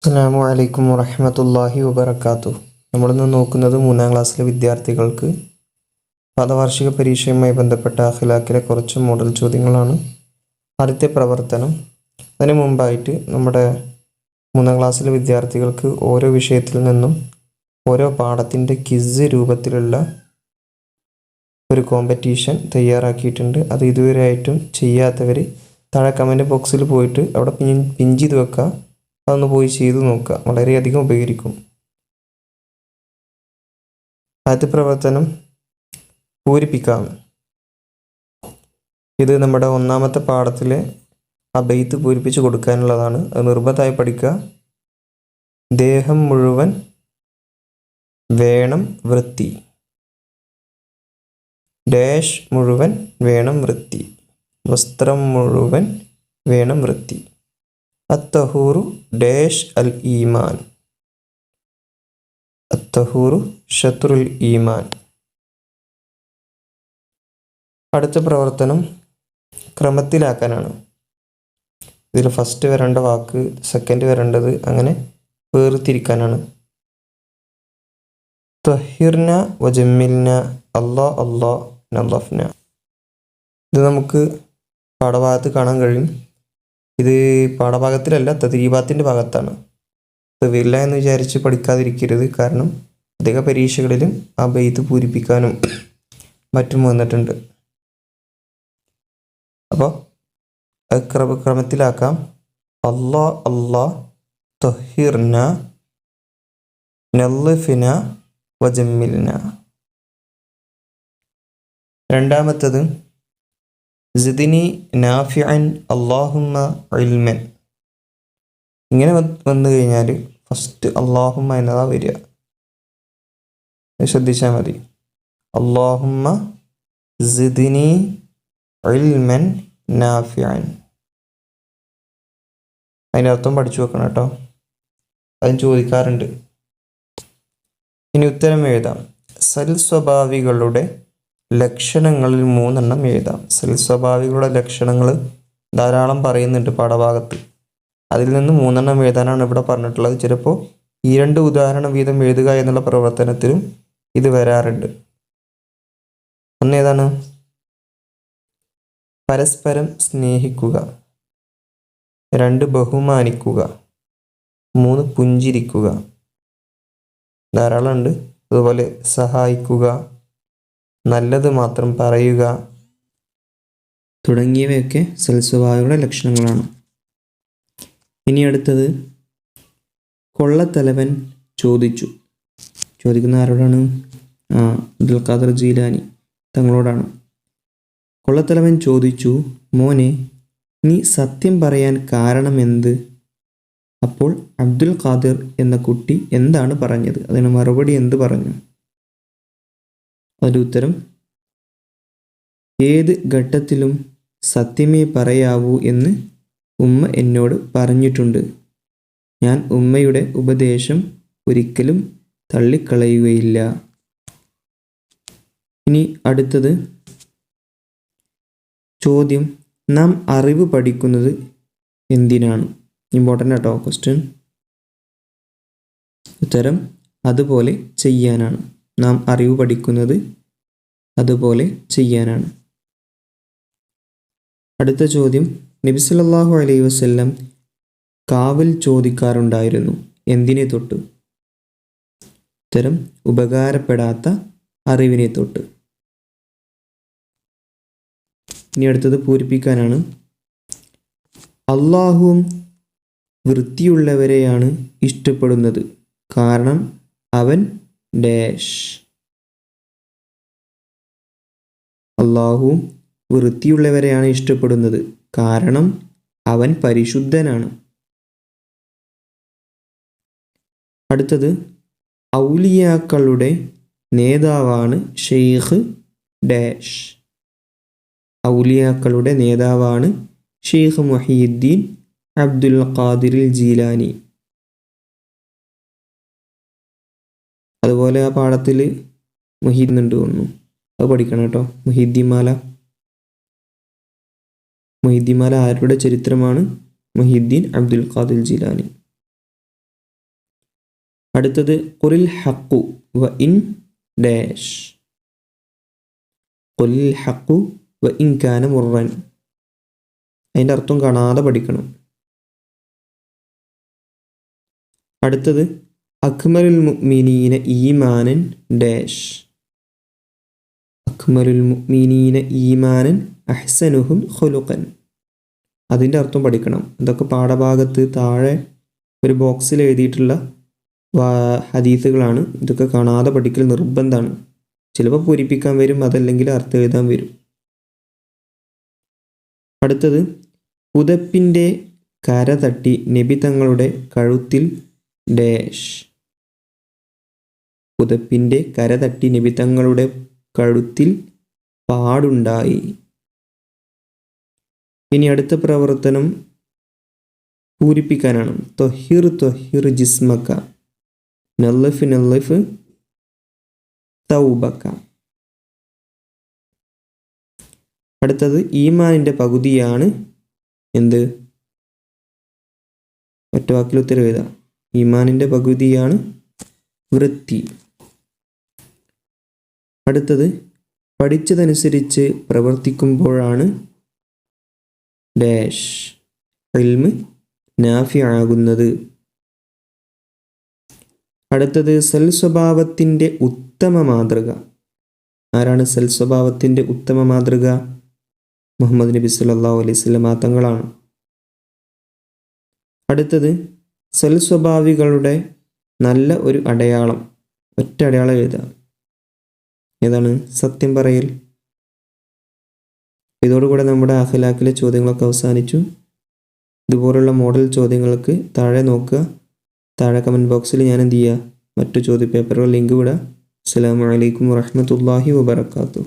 അസ്സലാമു അലൈക്കും വറഹ്മത്തുള്ളാഹി വബറകാതുഹു. നമ്മളിന്ന് നോക്കുന്നത് 3-ാം ക്ലാസ്സിലെ വിദ്യാർത്ഥികൾക്ക് പാദവാർഷിക പരീക്ഷയുമായി ബന്ധപ്പെട്ട അഖ്ലാഖിലെ കുറച്ച് മോഡൽ ചോദ്യങ്ങളാണ്. ആദ്യത്തെ പ്രവർത്തനം. അതിന് മുമ്പായിട്ട് നമ്മുടെ 3-ാം ക്ലാസ്സിലെ വിദ്യാർത്ഥികൾക്ക് ഓരോ വിഷയത്തിൽ നിന്നും ഓരോ പാഠത്തിൻ്റെ ക്വിസ് രൂപത്തിലുള്ള ഒരു കോമ്പറ്റീഷൻ തയ്യാറാക്കിയിട്ടുണ്ട്. അത് ഇതുവരെയായിട്ടും ചെയ്യാത്തവർ താഴെ കമൻറ്റ് ബോക്സിൽ പോയിട്ട് അവിടെ പിൻ ചെയ്ത് വെക്കുക. അതൊന്ന് പോയി ചെയ്ത് നോക്കുക, വളരെയധികം ഉപകരിക്കും. ആദ്യത്തെ പ്രവർത്തനം പൂരിപ്പിക്കാം. ഇത് നമ്മുടെ 1-ാമത്തെ പാഠത്തിലെ ആ ബെയ്ത്ത് പൂരിപ്പിച്ച് കൊടുക്കാനുള്ളതാണ്. അത് നിർബന്ധമായി പഠിക്കുക. ദേഹം മുഴുവൻ വേണം വൃത്തി, ഡാഷ് മുഴുവൻ വേണം വൃത്തി, വസ്ത്രം മുഴുവൻ വേണം വൃത്തി. അത്തഹൂറു ഡാഷ് അൽ ഈമാൻ, അത്തഹൂറു ഷത്രുൽ ഈമാൻ. അടുത്ത പ്രവർത്തനം ക്രമത്തിലാക്കാനാണ്. ഇതിൽ ഫസ്റ്റ് വരേണ്ട വാക്ക് സെക്കൻഡ് വരേണ്ടത് അങ്ങനെ വേർതിരിക്കാനാണ്. തഹിർന വജമ്മിൽന അല്ലാ അല്ലാ നല്ലഫ്ന. ഇത് നമുക്ക് പാഠഭാഗത്ത് കാണാൻ കഴിയും. ഇത് പാഠഭാഗത്തിലല്ല, തദ്രീബാത്തിൻ്റെ ഭാഗത്താണ്. തവില്ല എന്ന് വിചാരിച്ച് പഠിക്കാതിരിക്കരുത്. കാരണം അധിക പരീക്ഷകളിലും ആ ബെയ്ത്ത് പൂരിപ്പിക്കാനും മറ്റും വന്നിട്ടുണ്ട്. അപ്പോൾ അത് ക്രമത്തിലാക്കാം. അല്ലാ അല്ലാ തഹിർന നല്ലഫിന വജമ്മിൽന. രണ്ടാമത്തത് സിദ്നി നാഫിഅൻ അല്ലാഹുമ്മ ഇൽമൻ. ഇങ്ങനെ വന്നു കഴിഞ്ഞാൽ ഫസ്റ്റ് അല്ലാഹുമ്മ എന്നതാ വരിക, ശ്രദ്ധിച്ചാൽ മതി. അല്ലാഹുമ്മ സിദ്നി ഇൽമൻ നാഫിഅൻ. അതിൻ്റെ അർത്ഥം പഠിച്ചു വെക്കണം കേട്ടോ, അതും ചോദിക്കാറുണ്ട്. ഇനി ഉത്തരം എഴുതാം. സൽസ്വഭാവികളുടെ ലക്ഷണങ്ങളിൽ 3 എണ്ണം എഴുതാം. സൽസ്വഭാവികളുടെ ലക്ഷണങ്ങൾ ധാരാളം പറയുന്നുണ്ട് പാഠഭാഗത്ത്. അതിൽ നിന്ന് 3 എണ്ണം എഴുതാനാണ് ഇവിടെ പറഞ്ഞിട്ടുള്ളത്. ചിലപ്പോൾ ഈ 2 ഉദാഹരണം വീതം എഴുതുക എന്നുള്ള പ്രവർത്തനത്തിലും ഇത് വരാറുണ്ട്. ഒന്ന് ഏതാണ്? പരസ്പരം സ്നേഹിക്കുക, 2 ബഹുമാനിക്കുക, 3 പുഞ്ചിരിക്കുക. ധാരാളം ഉണ്ട്. അതുപോലെ സഹായിക്കുക, നല്ലത് മാത്രം പറയുക തുടങ്ങിയവയൊക്കെ സൽസ്വഭാവികളുടെ ലക്ഷണങ്ങളാണ്. ഇനി അടുത്തത് കൊള്ളത്തലവൻ ചോദിച്ചു. ചോദിക്കുന്ന ആരോടാണ്? അബ്ദുൽ ഖാദർ ജീലാനി തങ്ങളോടാണ്. കൊള്ളത്തലവൻ ചോദിച്ചു, മോനെ, നീ സത്യം പറയാൻ കാരണമെന്ത്? അപ്പോൾ അബ്ദുൽ ഖാദിർ എന്ന കുട്ടി എന്താണ് പറഞ്ഞത്? അതിന് മറുപടി എന്ത് പറഞ്ഞു? അതിൻ്റെ ഉത്തരം, ഏത് ഘട്ടത്തിലും സത്യമേ പറയാവൂ എന്ന് ഉമ്മ എന്നോട് പറഞ്ഞിട്ടുണ്ട്. ഞാൻ ഉമ്മയുടെ ഉപദേശം ഒരിക്കലും തള്ളിക്കളയുകയില്ല. ഇനി അടുത്തത് ചോദ്യം, നാം അറിവ് പഠിക്കുന്നത് എന്തിനാണ്? ഇമ്പോർട്ടൻ്റ് ആട്ടോ ക്വസ്റ്റ്യൻ. ഉത്തരം, അതുപോലെ ചെയ്യാനാണ്. നാം അറിവ് പഠിക്കുന്നത് അതുപോലെ ചെയ്യാനാണ്. അടുത്ത ചോദ്യം, നബി സല്ലല്ലാഹു അലൈഹി വസല്ലം കാവൽ ചോദിക്കാറുണ്ടായിരുന്നു. എന്തിനെ തൊട്ട്? ഉത്തരം, ഉപകാരപ്പെടാത്ത അറിവിനെ തൊട്ട്. ഇനി അടുത്തത് പൂരിപ്പിക്കാനാണ്. അല്ലാഹുവും വൃത്തിയുള്ളവരെയാണ് ഇഷ്ടപ്പെടുന്നത്, കാരണം അവൻ ഡാഷ്. അല്ലാഹു വൃത്തിയുള്ളവരെയാണ് ഇഷ്ടപ്പെടുന്നത്, കാരണം അവൻ പരിശുദ്ധനാണ്. അടുത്തത്, ഔലിയാക്കളുടെ നേതാവാണ് ഷെയ്ഖ് ഡാഷ്. ഔലിയാക്കളുടെ നേതാവാണ് ഷെയ്ഖ് മുഹീദ്ദീൻ അബ്ദുൽ ഖാദിർ ജീലാനി. അതുപോലെ ആ പാഠത്തിൽ മുഹീദ്ദീൻ ഉണ്ട് തോന്നുന്നു, അത് പഠിക്കണം കേട്ടോ. മുഹീദ്ദീൻ മാല ആരുടെ ചരിത്രമാണ്? മുഹീദ്ദീൻ അബ്ദുൽ ഖാദിർ ജീലാനി. അടുത്തത് ഖുലിൽ ഹഖു വ ഇൻ ഡാഷ്. ഖുലിൽ ഹഖു വ ഇൻ കാന മുർറൻ. അതിൻ്റെ അർത്ഥം കാണാതെ പഠിക്കണം. അടുത്തത് അക്മലുൽ മുഅ്മിനീന ഈമാനൻ ഡാഷ്. അക്മലുൽ മുഅ്മിനീന ഈമാനൻ അഹ്സനുഹും ഖുലുഖൻ. അതിൻ്റെ അർത്ഥം പഠിക്കണം. ഇതൊക്കെ പാഠഭാഗത്ത് താഴെ ഒരു ബോക്സിൽ എഴുതിയിട്ടുള്ള ഹദീസുകളാണ്. ഇതൊക്കെ കാണാതെ പഠിക്കൽ നിർബന്ധമാണ്. ചിലപ്പോൾ പൂരിപ്പിക്കാൻ വരും, അതല്ലെങ്കിൽ അർത്ഥം എഴുതാൻ വരും. അടുത്തത് പുതപ്പിൻ്റെ കര തട്ടി നബി തങ്ങളുടെ കഴുത്തിൽ ഡാഷ്. പുതപ്പിൻ്റെ കര തട്ടി നബി തങ്ങളുടെ കഴുത്തിൽ പാടുണ്ടായി. ഇനി അടുത്ത പ്രവർത്തനം പൂരിപ്പിക്കാനാണ്. ത്വഹിർ ത്വഹിർ ജിസ്മക നള്ളിഫ് നള്ളിഫ് തൗബക. അടുത്തത് ഈമാനിൻ്റെ പകുതിയാണ് എന്ത്? ഒറ്റ വാക്കിൽ ഉത്തരം എഴുതാം. ഈമാനിൻ്റെ പകുതിയാണ് വൃത്തി. അടുത്തത് പഠിച്ചതനുസരിച്ച് പ്രവർത്തിക്കുമ്പോഴാണ് ഡാഷ് ഇൽമ് നാഫി ആകുന്നത്. അടുത്തത് സൽസ്വഭാവത്തിൻ്റെ ഉത്തമ മാതൃക. ആരാണ് സൽസ്വഭാവത്തിൻ്റെ ഉത്തമ മാതൃക? മുഹമ്മദ് നബി സല്ലല്ലാഹു അലൈഹി വസല്ലം തങ്ങളാണ്. അടുത്തത് സൽസ്വഭാവികളുടെ നല്ല ഒരു അടയാളം. ഒറ്റ അടയാളം എഴുതാം. ഏതാണ്? സത്യം പറയൽ. ഇതോടുകൂടെ നമ്മുടെ അഖ്ലാഖിലെ ചോദ്യങ്ങളൊക്കെ അവസാനിച്ചു. ഇതുപോലുള്ള മോഡൽ ചോദ്യങ്ങൾക്ക് താഴെ നോക്കുക. താഴെ കമൻറ്റ് ബോക്സിൽ ഞാൻ എന്ത് ചെയ്യുക, മറ്റു ചോദ്യപേപ്പറുകൾ ലിങ്ക് വിടാം. അസ്സലാമു അലൈക്കും വറഹ്മത്തുള്ളാഹി വബറകാതുഹു.